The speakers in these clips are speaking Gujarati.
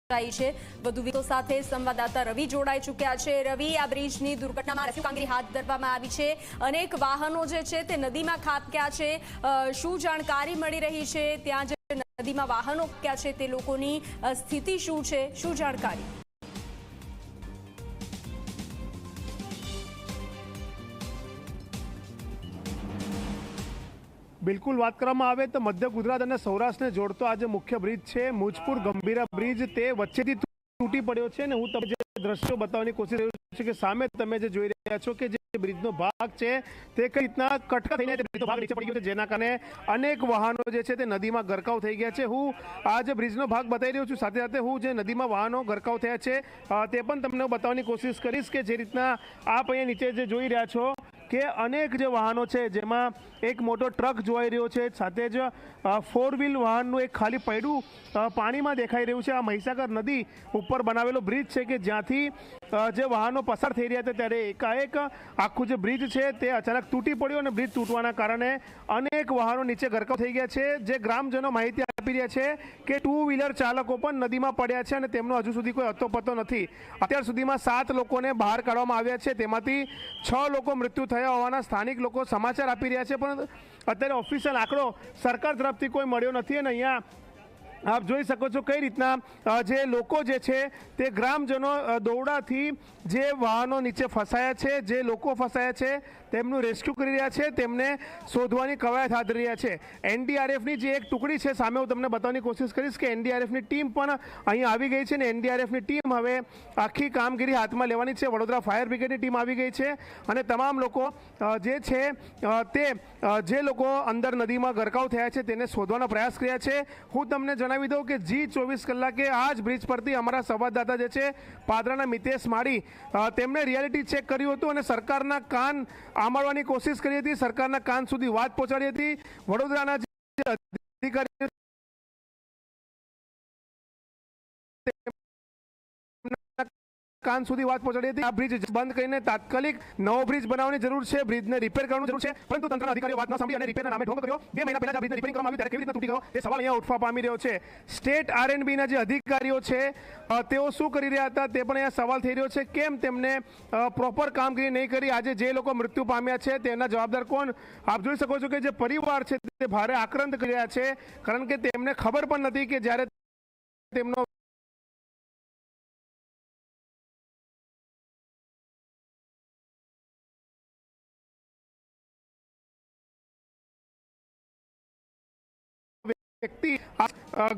છે વધુ વિગતો સાથે સંવાદદાતા રવિ જોડાઈ ચૂક્યા છે। રવિ, આ બ્રિજની દુર્ઘટનામાં રેસ્ક્યુ કામગીરી હાથ ધરવામાં આવી છે, અનેક વાહનો જે છે તે નદીમાં ખાબક્યા છે, શું જાણકારી મળી રહી છે? ત્યાં જે નદીમાં વાહનો ખાબક્યા છે તે લોકોની સ્થિતિ શું છે, શું જાણકારી? બિલકુલ વાત કરવામાં આવે તો મધ્ય ગુજરાત અને સૌરાષ્ટ્રને જોડતો આ જે મુખ્ય બ્રિજ છે મુજપુર ગંભીરા બ્રિજ તે વચ્ચેથી તૂટી પડ્યો છે અને હું તમને જે દ્રશ્યો બતાવવાની કોશિશ કરી રહ્યો છું કે સામે તમે જે જોઈ રહ્યા છો કે જે બ્રિજનો ભાગ છે તે કઈ રીતના કટકા થઈને બ્રિજનો ભાગ નીચે પડી ગયો છે, જેના કારણે અનેક વાહનો જે છે તે નદીમાં ગરકાવ થઈ ગયા છે। હું આ જે બ્રિજનો ભાગ બતાવી રહ્યો છું, સાથે સાથે હું જે નદીમાં વાહનો ગરકાવ થયા છે તે પણ તમને બતાવવાની કોશિશ કરીશ કે જે રીતના આપ અહીંયા નીચે જે જોઈ રહ્યા છો કે અનેક જે વાહનો છે જેમાં એક મોટો ટ્રક જોઈ રહ્યો છે, સાથે જ 4 વ્હીલ વાહનનું એક ખાલી પૈડું પાણીમાં દેખાઈ રહ્યું છે। આ મહીસાગર નદી ઉપર બનાવેલો બ્રિજ છે કે જ્યાંથી જે વાહનો પસાર થઈ રહ્યા હતા ત્યારે એકાએક આખું જે બ્રિજ છે તે અચાનક તૂટી પડ્યો અને બ્રિજ તૂટવાના કારણે અનેક વાહનો નીચે ગરકાવ થઈ ગયા છે। જે ગ્રામજનો માહિતી આપી રહ્યા છે કે 2 વ્હીલર ચાલકો પણ નદીમાં પડ્યા છે અને તેમનો હજુ સુધી કોઈ અતોપતો નથી। અત્યાર સુધીમાં 7 લોકોને બહાર કાઢવામાં આવ્યા છે, તેમાંથી 6 લોકો મૃત્યુ થયા હોવાના સ્થાનિક લોકો સમાચાર આપી રહ્યા છે, પણ અત્યારે ઓફિશિયલ આંકડો સરકાર તરફથી કોઈ મળ્યો નથી। અને અહીંયા આપ જોઈ શકો છો કઈ રીતના જે લોકો જે છે તે ગ્રામજનો દોરડાથી જે વાહનો નીચે ફસાયા છે, જે લોકો ફસાયા છે તેમનું રેસ્ક્યુ કરી રહ્યા છે, તેમને શોધવાની કવાયત હાથ ધરી રહ્યા છે। એનડીઆરએફની જે એક ટુકડી છે સામે હું તમને બતાવવાની કોશિશ કરીશ કે એનડીઆરએફની ટીમ પણ અહીં આવી ગઈ છે અને એનડીઆરએફની ટીમ હવે આખી કામગીરી હાથમાં લેવાની છે। વડોદરા ફાયર બ્રિગેડની ટીમ આવી ગઈ છે અને તમામ લોકો જે છે તે જે લોકો અંદર નદીમાં ગરકાવ થયા છે તેને શોધવાનો પ્રયાસ કર્યા છે। હું તમને જણાવી દઉં કે જી 24 કલાકે આ જ બ્રિજ પરથી અમારા સંવાદદાતા જે છે પાદરાના મિતેશ માળી તેમણે રિયાલિટી ચેક કર્યું હતું અને સરકારના કાન આંબળવાની કોશિશ કરી હતી, સરકારના કાન સુધી વાત પહોંચાડી હતી। વડોદરાના જે અધિકારીઓ કાન સુધી વાત પહોંચાડી હતી। આ બ્રિજ બંધ કરીને તાત્કાલિક નવો બ્રિજ બનાવવાની જરૂર છે, બ્રિજને રિપેર કરવાની જરૂર છે, પરંતુ તંત્રના અધિકારીઓ વાત ન સાંભળી અને રિપેરના નામે ઢોંગ કર્યો। 2 મહિના પહેલા આ બ્રિજને રિપેરિંગ કરવામાં આવ્યું ત્યારે કેવી રીતના તૂટી ગયો તે સવાલ અહીંયા ઉઠવા પામી રહ્યો છે। સ્ટેટ આરએનબીના જે અધિકારીઓ છે તેઓ શું કરી રહ્યા હતા તે પણ અહીંયા સવાલ થઈ રહ્યો છે, કેમ તેમને પ્રોપર કામગીરી નહીં કરી? આજે જે લોકો મૃત્યુ પામ્યા છે તેના જવાબદાર કોણ? આપ જોઈ શકો છો કે જે પરિવાર છે તે ભારે આક્રાંત કરી રહ્યા છે, કારણ કે તેમને ખબર પણ નથી કે જ્યારે તેમનો વ્યક્તિ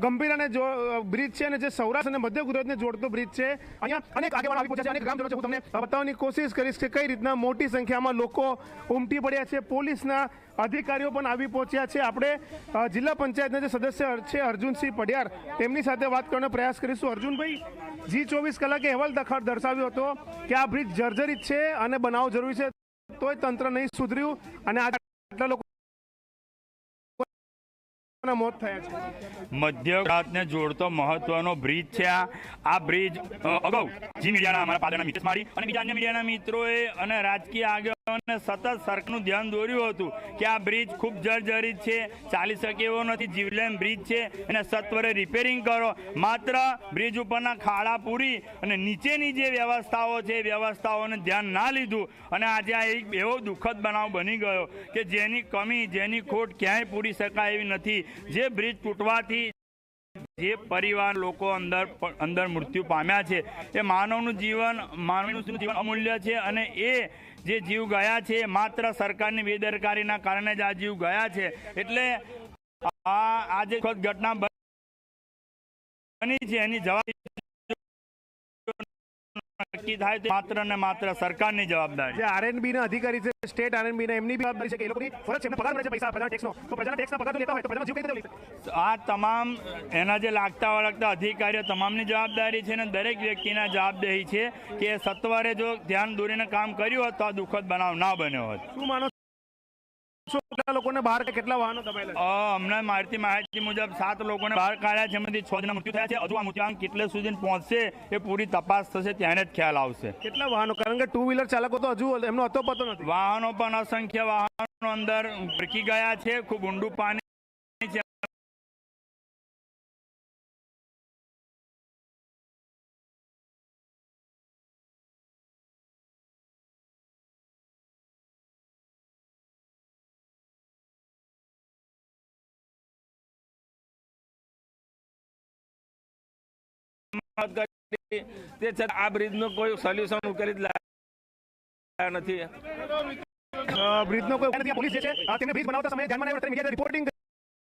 ગંભીરાને જો બ્રિજ છે અને જે સૌરાષ્ટ્ર અને મધ્ય ગુજરાતને જોડતો બ્રિજ છે, અહીંયા અનેક આગેવાનો આવી પહોંચ્યા છે, અનેક ગ્રામજનો છે। હું તમને બતાવવાની કોશિશ કરીશ કે કઈ રીતના મોટી સંખ્યામાં લોકો ઉમટી પડ્યા છે, પોલીસના અધિકારીઓ પણ આવી પહોંચ્યા છે। આપણે જિલ્લા પંચાયતના જે સદસ્ય છે અર્જુનસિંહ પડિયાર તેમની સાથે વાત કરવાનો પ્રયાસ કરીશું। અર્જુનભાઈ, જી 24 કલાકે અહેવાલ દર્શાવ્યો હતો કે આ બ્રિજ જર્જરિત છે અને બનાવ જરૂરી છે, તોય તંત્ર નહીં સુધર્યું અને આટલા લોકો મોત થયા છે। મધ્ય ગુજરાતને જોડતો મહત્વનો બ્રિજ છે આ બ્રિજ અગાઉ જી મીડિયાના અમારા પાદરના મિતેશ માળી અને બીજા અન્ય મીડિયાના મિત્રોએ અને રાજકીય આગેવાનોને સતત સરકારનું ધ્યાન દોર્યું હતું કે આ બ્રિજ ખૂબ જર્જરિત છે, ચાલી શકે એવો નથી, જીવલેણ બ્રિજ છે, એને સત્વરે રિપેરિંગ કરો। માત્ર બ્રિજ ઉપરના ખાડા પૂરી અને નીચેની જે વ્યવસ્થાઓ છે એ વ્યવસ્થાઓને ધ્યાન ના લીધું અને આજે આ એક એવો દુઃખદ બનાવ બની ગયો કે જેની કમી, જેની ખોટ ક્યાંય પૂરી શકાય એવી નથી। જે બ્રિજ તૂટવાથી જે પરિવાર લોકો અંદર મૃત્યુ પામ્યા છે એ માનવનું જીવન અમૂલ્ય છે અને એ જે જીવ ગયા છે માત્ર સરકારની બેદરકારીના કારણે જ આ જીવ ગયા છે। એટલે આ જે ઘટના બની છે એની જવાબદારી નક્કી થાય તો માત્ર ને માત્ર સરકારની જવાબદારી। જે આરએનબી ના અધિકારી છે, સ્ટેટ આરએનબી ના એમની બી જવાબદારી છે કે એ લોકોની ફરજ છે, એમને પગાર મળે છે પૈસા પ્રજાના ટેક્સનો, તો પ્રજાના ટેક્સના પગાર લેતા હોય તો પ્રજાનો જીવ કઈ રીતે લઈ શકે? આ તમામ એના જે લાગતા વળગતા અધિકારીઓ તમામની જવાબદારી છે અને દરેક વ્યક્તિના જવાબદારી છે કે સત્વરે જો ધ્યાન દોરીને કામ કર્યું હોત તો આ દુઃખદ બનાવ ના બન્યો હોત। શું માનો કેટલા લોકોને બહાર, કેટલા વાહનો દબાયેલા? હમણાં મળતી માહિતી મુજબ 7 લોકોને બહાર કાઢ્યા છે, જેમાંથી 6 જણા મૃત્યુ થયા છે। હજુ આ મૃત્યુઆંક કેટલે સુધી પહોંચશે એ પૂરી તપાસ થશે, ત્યારે જ ખ્યાલ આવશે। કેટલા વાહનો? કારણ કે 2 વ્હીલર ચાલકો તો હજુ એમનો અતોપતો નથી। વાહનો પણ અસંખ્ય વાહનો અંદર ભરકી ગયા છે, ખૂબ ઊંડું પાણી રજૂઆત કરી, તે છતાં આ બ્રિજનો કોઈ સોલ્યુશન ઉકેલી જ લાવ્યા નથી. બ્રિજનો કોઈ નથી. પોલીસ જે છે તેને બ્રિજ બનાવતા સમયે ધ્યાનમાં આવ્યું, મીડિયા રિપોર્ટિંગ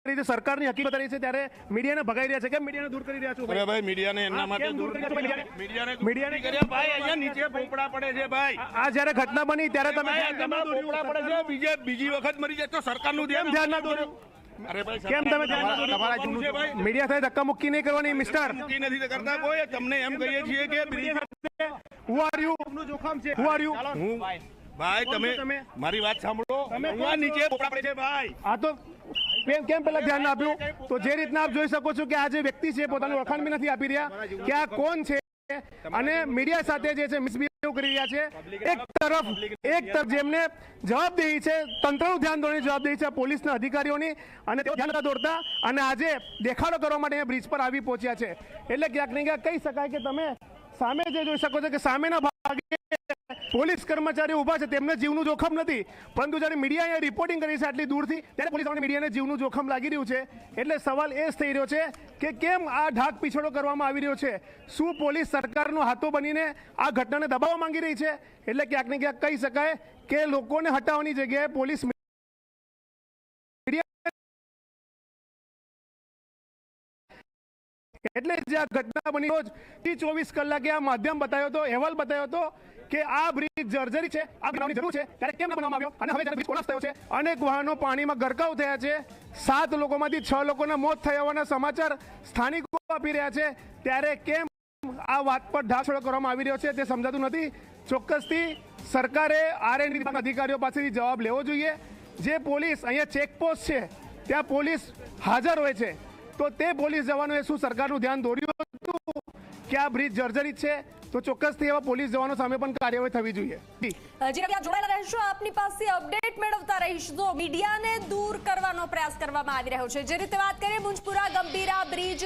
કરી સરકારની હકીકત રહી છે ત્યારે મીડિયાને ભગાઈ રહ્યા છે. કેમ મીડિયાને દૂર કરી રહ્યા છો? અરે ભાઈ, મીડિયાને એના માટે કેમ દૂર કરી રહ્યા છો? મીડિયાને કર્યા ભાઈ, અહીંયા નીચે પોપડા પડે છે ભાઈ. આ જ્યારે ઘટના બની ત્યારે તમે પોપડા પડે છે, બીજી વખત મરી જાય તો સરકારનું ધ્યાન ના દોર્યું. અરે ભાઈ, કેમ તમે તમારા છે ભાઈ, મીડિયા સાથે ધક્કા મુક્કી નહીં કરવાની મિસ્ટર. નથી કરતા કોઈ. તમને એમ કહીએ છીએ કે Who are you? Who are you? ભાઈ તમે મારી વાત સાંભળો. અહીંયા નીચે પોપડા પડે છે ભાઈ. આ તો કેમ પેલા ધ્યાન ના આપ્યું? તો જે રીતના આપ જોઈ શકો છો કે આ જે વ્યક્તિ છે પોતાનું ઓળખાણ બી નથી આપી રહ્યા કે આ કોણ છે, અને મીડિયા સાથે જે છે મિસબિહેવ કરી રહ્યા છે. એક તરફ જેમને જવાબદેહી છે, તંત્રનું ધ્યાન દોરવાની જવાબદેહી છે પોલીસના અધિકારીઓની, અને તેઓ ધ્યાન નથી દોરતા અને આજે દેખાડો કરવા માટે અહીંયા બ્રિજ પર આવી પહોંચ્યા છે. એટલે ક્યાંક ને ક્યાંક કહી શકાય કે તમે સામે જે જોઈ શકો છો કે સામેના ભાગે પોલીસ કર્મચારીઓ ઉભા છે, તેમને જીવનું જોખમ નથી, પરંતુ જ્યારે મીડિયા અહીંયા રિપોર્ટિંગ કરી છે આટલી દૂરથી, ત્યારે પોલીસ મીડિયાને જીવનું જોખમ લાગી રહ્યું છે. એટલે સવાલ એ જ થઈ રહ્યો છે કે કેમ આ ઢાક પીછોડો કરવામાં આવી રહ્યો છે? શું પોલીસ સરકારનો હાથો બનીને આ ઘટનાને દબાવવા માંગી રહી છે? એટલે ક્યાંક ને ક્યાંક કહી શકાય કે લોકોને હટાવવાની જગ્યાએ પોલીસ એટલે જે આ ઘટના બની રોજ 24 કલાકે આ માધ્યમ બતાવ્યો હતો, અહેવાલ બતાવ્યો હતો કે આ બ્રિજ જર્જરી છે, આ બનાવવાની જરૂર છે, ત્યારે કેમ બનાવવામાં આવ્યો? અને હવે જ્યારે બ્રિજ કોલાપ્સ થયો છે, અનેક વાહનો પાણીમાં ગરકાવ થયા છે, 7 લોકોમાંથી 6 લોકોના મોત થયા હોવાના સમાચાર સ્થાનિકો આપી રહ્યા છે, ત્યારે કેમ આ વાત પર ઢાંકછોડ કરવામાં આવી રહ્યો છે તે સમજાતું નથી. ચોક્કસથી સરકારે R&D વિભાગના અધિકારીઓ પાસેથી જવાબ લેવો જોઈએ. જે પોલીસ અહીંયા ચેકપોસ્ટ છે ત્યાં પોલીસ હાજર હોય છે, તો તે પોલીસ જવાનોએ શું સરકારનું ધ્યાન દોર્યું હતું કે આ બ્રિજ જર્જરિત છે? તો ચોક્કસથી એવા પોલીસ જવાનો સામે પણ કાર્યવાહી થવી જોઈએ. જોડાયેલા રહેશો, આપની પાસે અપડેટ મેળવતા રહીશું. તો મીડિયાને દૂર કરવાનો પ્રયાસ કરવામાં આવી રહ્યો છે. જે રીતે વાત કરીએ મુંજપુરા ગંભીરા બ્રિજ